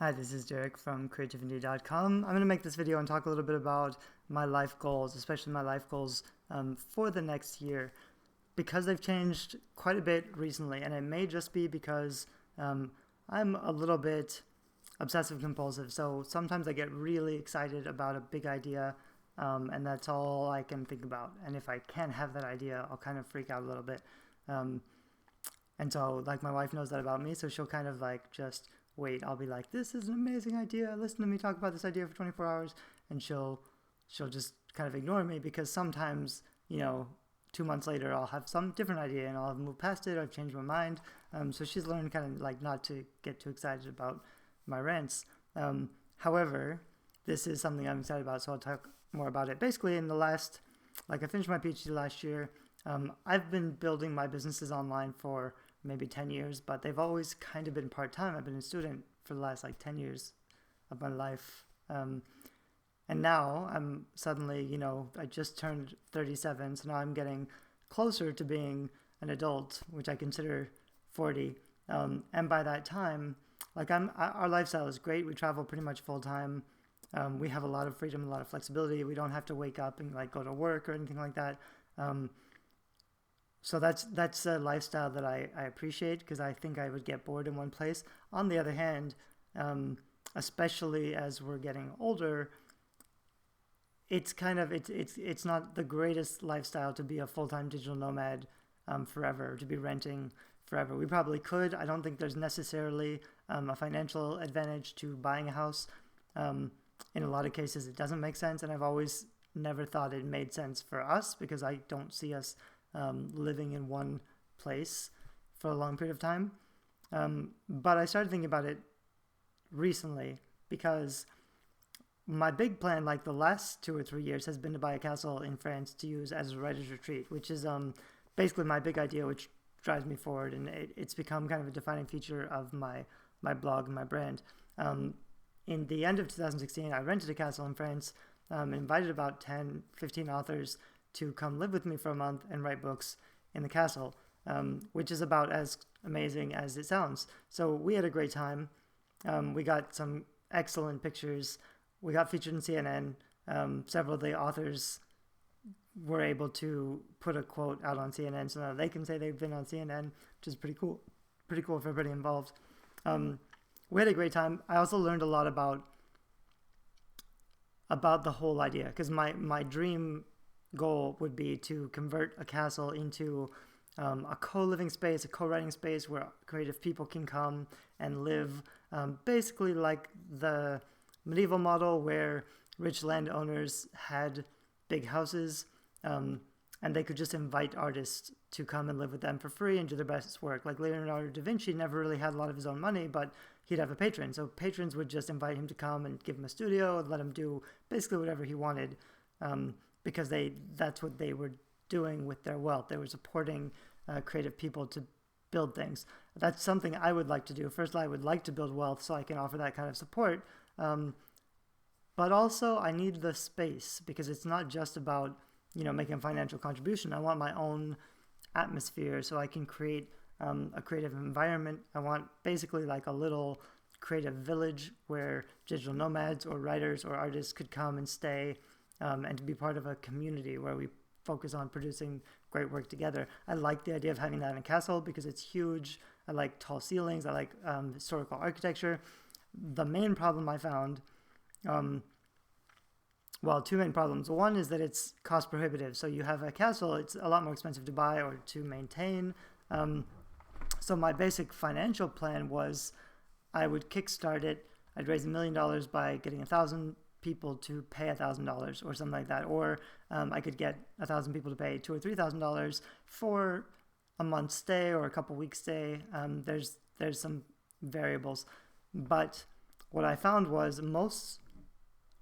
Hi, this is Derek from creativity.com. I'm going to make this video and talk a little bit about my life goals, especially my life goals for the next year, because they've changed quite a bit recently, and it may just be because I'm a little bit obsessive compulsive. So sometimes I get really excited about a big idea, and that's all I can think about. And if I can't have that idea, I'll kind of freak out a little bit. And so, like, my wife knows that about me, so she'll kind of like just wait. I'll be like, "This is an amazing idea. Listen to me talk about this idea for 24 hours," and she'll just kind of ignore me because sometimes, 2 months later, I'll have some different idea and I'll have moved past it. Or I've changed my mind. So she's learned kind of like not to get too excited about my rants. However, this is something I'm excited about, so I'll talk more about it. Basically, in the last, I finished my PhD last year. I've been building my businesses online for maybe 10 years, but they've always kind of been part-time. I've been a student for the last 10 years of my life. And now I'm suddenly, I just turned 37, so now I'm getting closer to being an adult, which I consider 40. And by that time, our lifestyle is great. We travel pretty much full-time. We have a lot of freedom, a lot of flexibility. We don't have to wake up and go to work or anything like that. So that's a lifestyle that I appreciate, because I think I would get bored in one place. On the other hand, especially as we're getting older, it's not the greatest lifestyle to be a full-time digital nomad forever, to be renting forever. We probably could. I don't think there's necessarily a financial advantage to buying a house. In a lot of cases, it doesn't make sense, and I've always never thought it made sense for us, because I don't see us living in one place for a long period of time. But I started thinking about it recently, because my big plan, the last 2 or 3 years, has been to buy a castle in France to use as a writer's retreat, which is basically my big idea, which drives me forward, and it's become kind of a defining feature of my blog and my brand. In the end of 2016, I rented a castle in France, invited about 10, 15 authors to come live with me for a month and write books in the castle, which is about as amazing as it sounds. So we had a great time. We got some excellent pictures. We got featured in CNN. Several of the authors were able to put a quote out on CNN, so now they can say they've been on CNN, which is pretty cool. Pretty cool for everybody involved. We had a great time. I also learned a lot about the whole idea, because my dream goal would be to convert a castle into a co-living space, a co-writing space where creative people can come and live, basically like the medieval model where rich landowners had big houses, and they could just invite artists to come and live with them for free and do their best work. Like Leonardo da Vinci never really had a lot of his own money, but he'd have a patron. So patrons would just invite him to come and give him a studio and let him do basically whatever he wanted, because that's what they were doing with their wealth. They were supporting creative people to build things. That's something I would like to do. First, I would like to build wealth so I can offer that kind of support. But also, I need the space, because it's not just about making a financial contribution. I want my own atmosphere so I can create a creative environment. I want basically a little creative village where digital nomads or writers or artists could come and stay, and to be part of a community where we focus on producing great work together. I like the idea of having that in a castle because it's huge. I like tall ceilings. I like historical architecture. The main problem I found, two main problems. One is that it's cost prohibitive. So you have a castle, it's a lot more expensive to buy or to maintain. So my basic financial plan was I would kickstart it. I'd raise $1 million by getting 1,000 people to pay $1,000 or something like that. Or I could get 1,000 people to pay $2,000 or $3,000 for a month's stay or a couple weeks stay. There's some variables. But what I found was most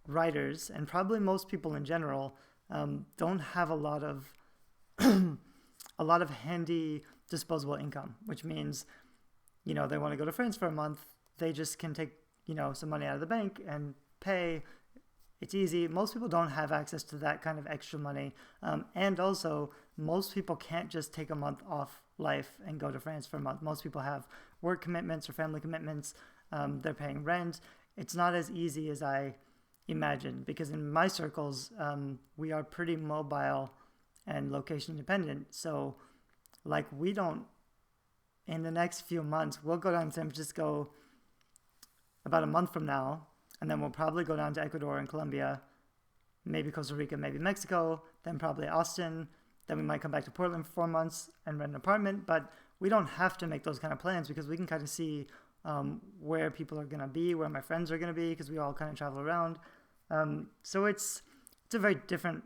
writers, and probably most people in general, don't have a lot of handy disposable income, which means they want to go to France for a month. They just can take some money out of the bank and pay. It's easy. Most people don't have access to that kind of extra money, and also most people can't just take a month off life and go to France for a month. Most people have work commitments or family commitments. they're paying rent. It's not as easy as I imagined, because in my circles, we are pretty mobile and location independent. So like we don't, in the next few months, we'll go down to San Francisco about a month from now, and then we'll probably go down to Ecuador and Colombia, maybe Costa Rica, maybe Mexico, then probably Austin. Then we might come back to Portland for 4 months and rent an apartment. But we don't have to make those kind of plans, because we can kind of see where people are going to be, where my friends are going to be, because we all kind of travel around. So it's a very different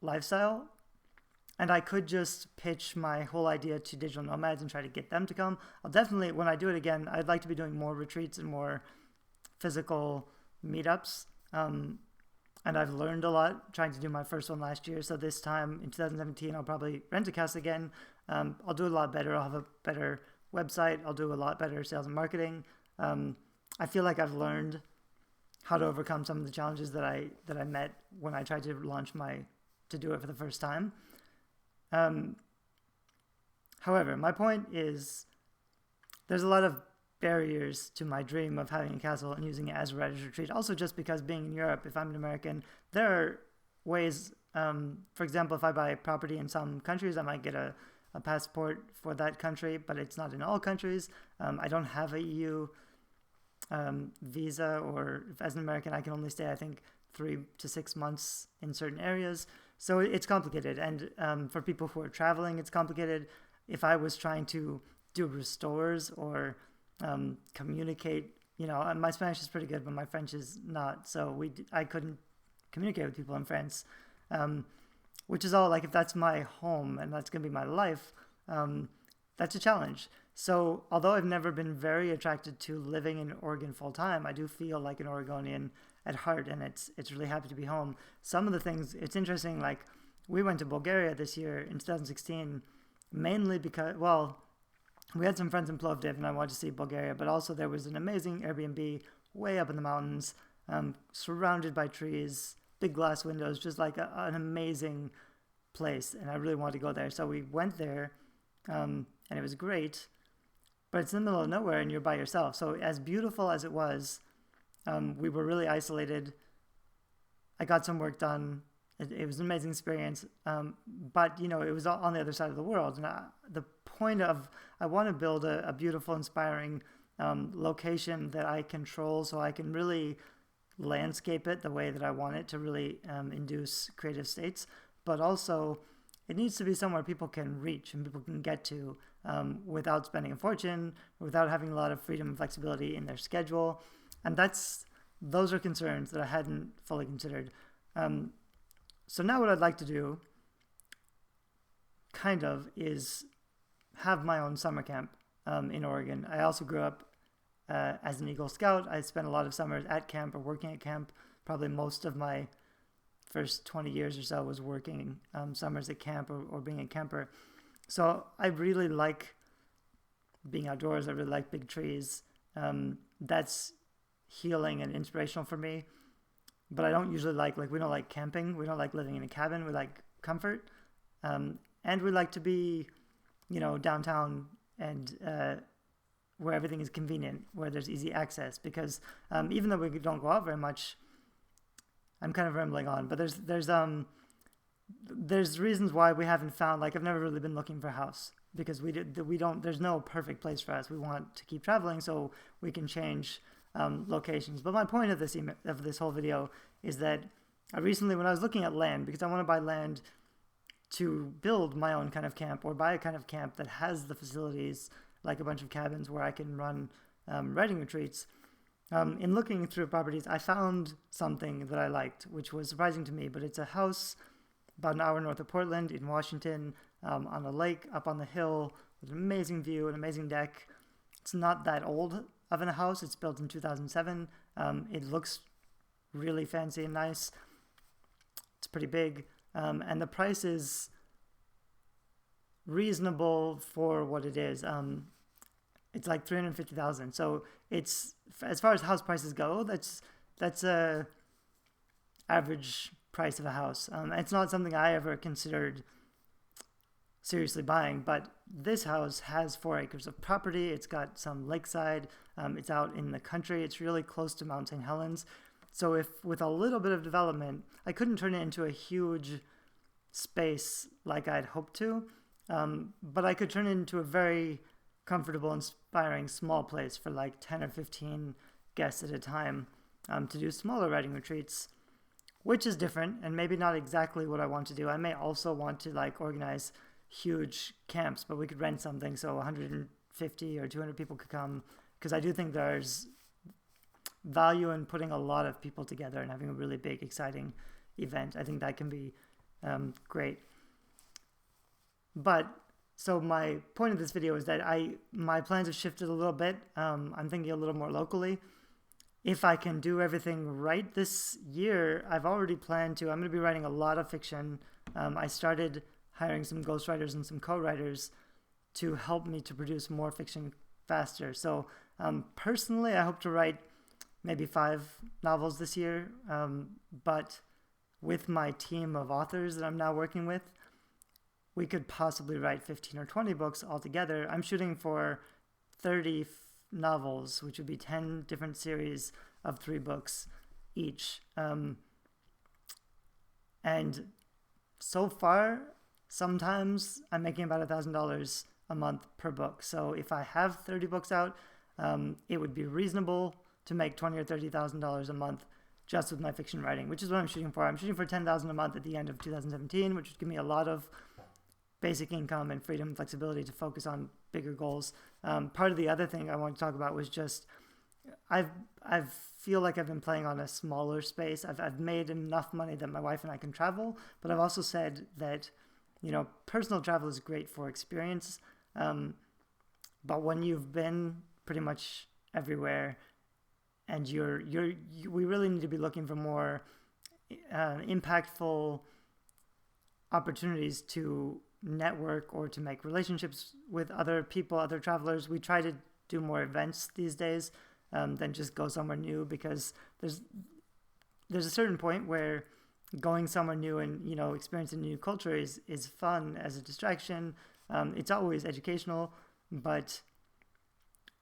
lifestyle. And I could just pitch my whole idea to digital nomads and try to get them to come. I'll definitely, when I do it again, I'd like to be doing more retreats and more physical meetups. And I've learned a lot trying to do my first one last year. So this time in 2017, I'll probably rent a house again. I'll do it a lot better. I'll have a better website. I'll do a lot better sales and marketing. I feel like I've learned how to overcome some of the challenges that I met when I tried to to do it for the first time. However, my point is there's a lot of barriers to my dream of having a castle and using it as a writer's retreat. Also, just because being in Europe, if I'm an American, there are ways, for example, if I buy property in some countries, I might get a passport for that country, but it's not in all countries. I don't have a EU visa, or as an American, I can only stay, I think, 3 to 6 months in certain areas. So it's complicated. And for people who are traveling, it's complicated. If I was trying to do restores or communicate, my Spanish is pretty good, but my French is not. So I couldn't communicate with people in France, which is all like, if that's my home and that's going to be my life, that's a challenge. So although I've never been very attracted to living in Oregon full time, I do feel like an Oregonian at heart, and it's really happy to be home. Some of the things, it's interesting, like we went to Bulgaria this year in 2016, mainly because, well, we had some friends in Plovdiv and I wanted to see Bulgaria, but also there was an amazing Airbnb way up in the mountains, surrounded by trees, big glass windows, just like an amazing place. And I really wanted to go there. So we went there, and it was great, but it's in the middle of nowhere and you're by yourself. So as beautiful as it was, we were really isolated. I got some work done. It was an amazing experience. But, it was on the other side of the world. And the point of, I want to build a beautiful, inspiring location that I control, so I can really landscape it the way that I want it to really induce creative states. But also, it needs to be somewhere people can reach and people can get to without spending a fortune, without having a lot of freedom and flexibility in their schedule. And those are concerns that I hadn't fully considered. So now what I'd like to do, kind of, is have my own summer camp in Oregon. I also grew up as an Eagle Scout. I spent a lot of summers at camp or working at camp. Probably most of my first 20 years or so was working summers at camp or being a camper. So I really like being outdoors. I really like big trees. That's healing and inspirational for me. But I don't usually we don't like camping. We don't like living in a cabin. We like comfort. And we like to be, downtown and where everything is convenient, where there's easy access. Because even though we don't go out very much, I'm kind of rambling on, but there's reasons why we haven't found, I've never really been looking for a house, because there's no perfect place for us. We want to keep traveling so we can change locations. But my point of this whole video is that I recently, when I was looking at land, because I want to buy land to build my own kind of camp, or buy a kind of camp that has the facilities, like a bunch of cabins where I can run writing retreats. In looking through properties, I found something that I liked, which was surprising to me, but it's a house about an hour north of Portland in Washington, on a lake up on the hill with an amazing view, an amazing deck. It's not that old of a house. It's built in 2007. It looks really fancy and nice. It's pretty big. And the price is reasonable for what it is. It's like $350,000. So it's, as far as house prices go, that's a average price of a house. It's not something I ever considered seriously buying, but this house has 4 acres of property. It's got some lakeside. It's out in the country. It's really close to Mount St. Helens. So if with a little bit of development, I couldn't turn it into a huge space like I'd hoped to, but I could turn it into a very comfortable, inspiring small place for like 10 or 15 guests at a time, to do smaller writing retreats, which is different and maybe not exactly what I want to do. I may also want to like organize huge camps, but we could rent something so 150 or 200 people could come, because I do think there's value in putting a lot of people together and having a really big, exciting event. I think that can be great. But so my point of this video is that my plans have shifted a little bit. I'm thinking a little more locally. If I can do everything right this year, I've already planned to. I'm going to be writing a lot of fiction. I started hiring some ghostwriters and some co-writers to help me to produce more fiction faster. So personally, I hope to write maybe 5 novels this year, but with my team of authors that I'm now working with, we could possibly write 15 or 20 books altogether. I'm shooting for 30 novels, which would be 10 different series of 3 books each. And so far, sometimes I'm making about $1,000 a month per book. So if I have 30 books out, it would be reasonable to make $20,000 or $30,000 a month just with my fiction writing, which is what I'm shooting for. I'm shooting for $10,000 a month at the end of 2017, which would give me a lot of basic income and freedom and flexibility to focus on bigger goals. Part of the other thing I want to talk about was just I feel like I've been playing on a smaller space. I've made enough money that my wife and I can travel, but I've also said that, you know, personal travel is great for experience, but when you've been pretty much everywhere, and we really need to be looking for more impactful opportunities to network or to make relationships with other people, other travelers. We try to do more events these days than just go somewhere new, because there's a certain point where going somewhere new and, you know, experiencing a new culture is fun as a distraction. It's always educational, but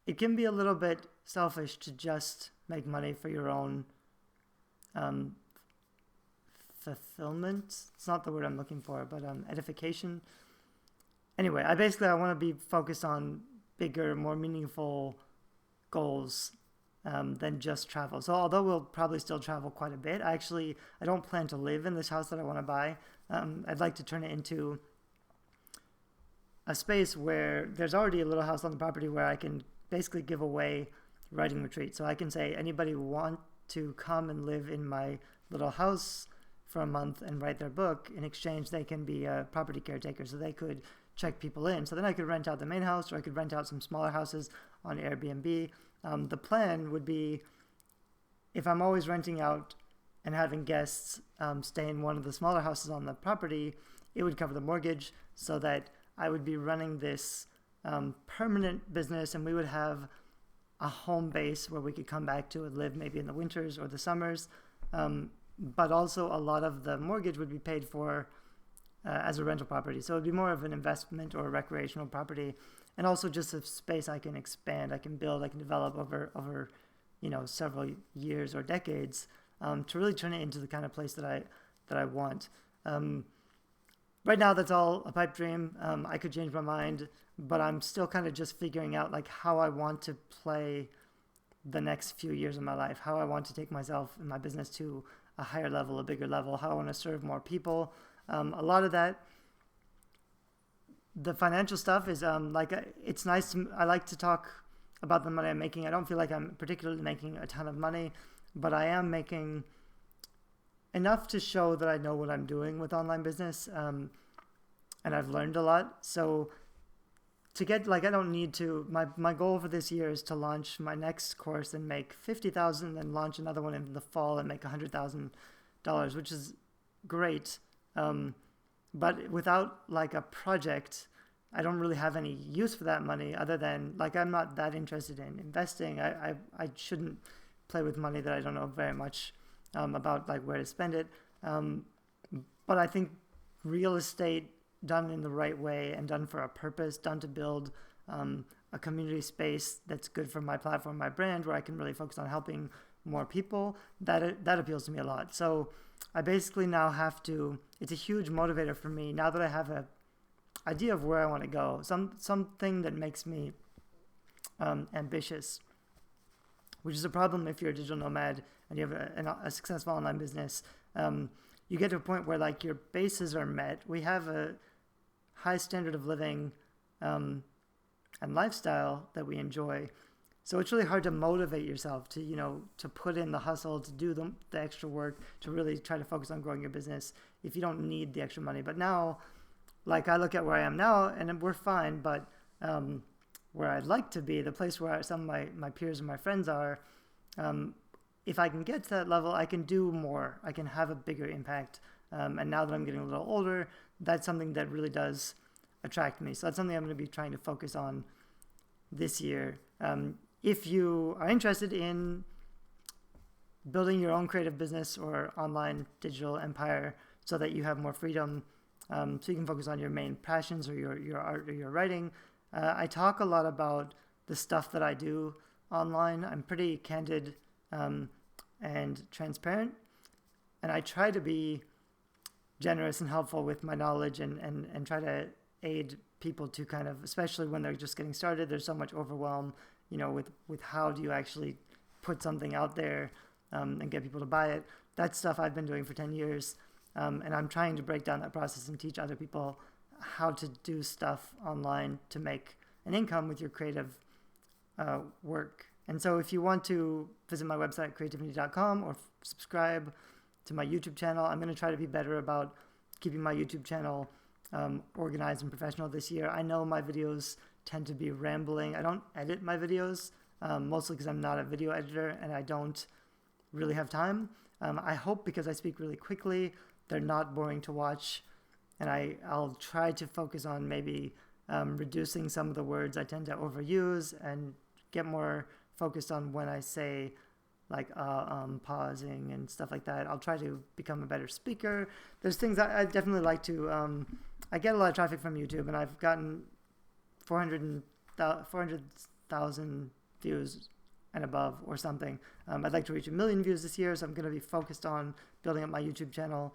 it can be a little bit selfish to just make money for your own fulfillment. It's not the word I'm looking for, but edification. Anyway, I want to be focused on bigger, more meaningful goals than just travel. So although we'll probably still travel quite a bit, I don't plan to live in this house that I want to buy. I'd like to turn it into a space where there's already a little house on the property where I can basically give away writing retreat. So I can say, anybody want to come and live in my little house for a month and write their book? In exchange, they can be a property caretaker, so they could check people in. So then I could rent out the main house, or I could rent out some smaller houses on Airbnb. The plan would be, if I'm always renting out and having guests stay in one of the smaller houses on the property, it would cover the mortgage, so that I would be running this permanent business, and we would have a home base where we could come back to and live maybe in the winters or the summers. But also a lot of the mortgage would be paid for as a rental property. So it would be more of an investment or a recreational property, and also just a space I can expand, I can build, I can develop over you know, several years or decades, to really turn it into the kind of place that I want. Right now, that's all a pipe dream. I could change my mind, but I'm still kind of just figuring out like how I want to play the next few years of my life, how I want to take myself and my business to a higher level, a bigger level, how I want to serve more people. A lot of that, the financial stuff is it's nice. I like to talk about the money I'm making. I don't feel like I'm particularly making a ton of money, but I am making enough to show that I know what I'm doing with online business, and I've learned a lot. So to get, like, I don't need to, my goal for this year is to launch my next course and make $50,000, and launch another one in the fall and make $100,000, which is great. But without like a project, I don't really have any use for that money, other than like, I'm not that interested in investing. I shouldn't play with money that I don't know very much about, like where to spend it. But I think real estate done in the right way and done for a purpose, done to build a community space that's good for my platform, my brand, where I can really focus on helping more people, that appeals to me a lot. So I basically now have to, it's a huge motivator for me now that I have a idea of where I want to go, something that makes me ambitious, which is a problem if you're a digital nomad and you have a successful online business. You get to a point where like your bases are met. We have a high standard of living and lifestyle that we enjoy. So it's really hard to motivate yourself to, to put in the hustle, to do the extra work, to really try to focus on growing your business if you don't need the extra money. But now, like I look at where I am now and we're fine, but where I'd like to be, the place where some of my peers and my friends are, if I can get to that level, I can do more. I can have a bigger impact. And now that I'm getting a little older, that's something that really does attract me. So that's something I'm going to be trying to focus on this year. If you are interested in building your own creative business or online digital empire so that you have more freedom, so you can focus on your main passions or your art or your writing, I talk a lot about the stuff that I do online. I'm pretty candid and transparent, and I try to be generous and helpful with my knowledge and try to aid people to kind of, especially when they're just getting started, there's so much overwhelm, with how do you actually put something out there and get people to buy it. That's stuff I've been doing for 10 years, and I'm trying to break down that process and teach other people how to do stuff online to make an income with your creative work. And so if you want to visit my website, creativinity.com, or subscribe to my YouTube channel, I'm going to try to be better about keeping my YouTube channel organized and professional this year. I know my videos tend to be rambling. I don't edit my videos, mostly because I'm not a video editor and I don't really have time. I hope because I speak really quickly, they're not boring to watch, and I'll try to focus on maybe reducing some of the words I tend to overuse and get more focused on when I say like pausing and stuff like that. I'll try to become a better speaker. There's things I definitely like to, I get a lot of traffic from YouTube, and I've gotten 400,000 views and above or something. I'd like to reach 1 million views this year, so I'm going to be focused on building up my YouTube channel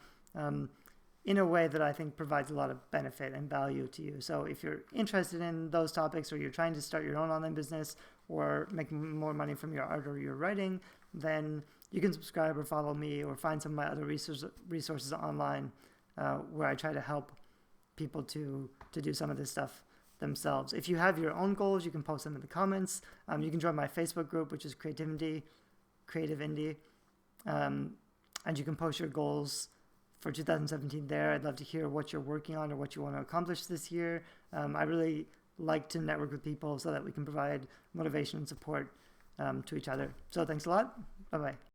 in a way that I think provides a lot of benefit and value to you. So if you're interested in those topics, or you're trying to start your own online business or make more money from your art or your writing, then you can subscribe or follow me or find some of my other resources online where I try to help people to do some of this stuff themselves. If you have your own goals, you can post them in the comments. You can join my Facebook group, which is Creative Indie, and you can post your goals for 2017 there. I'd love to hear what you're working on or what you want to accomplish this year. I really like to network with people so that we can provide motivation and support to each other. So thanks a lot. Bye-bye.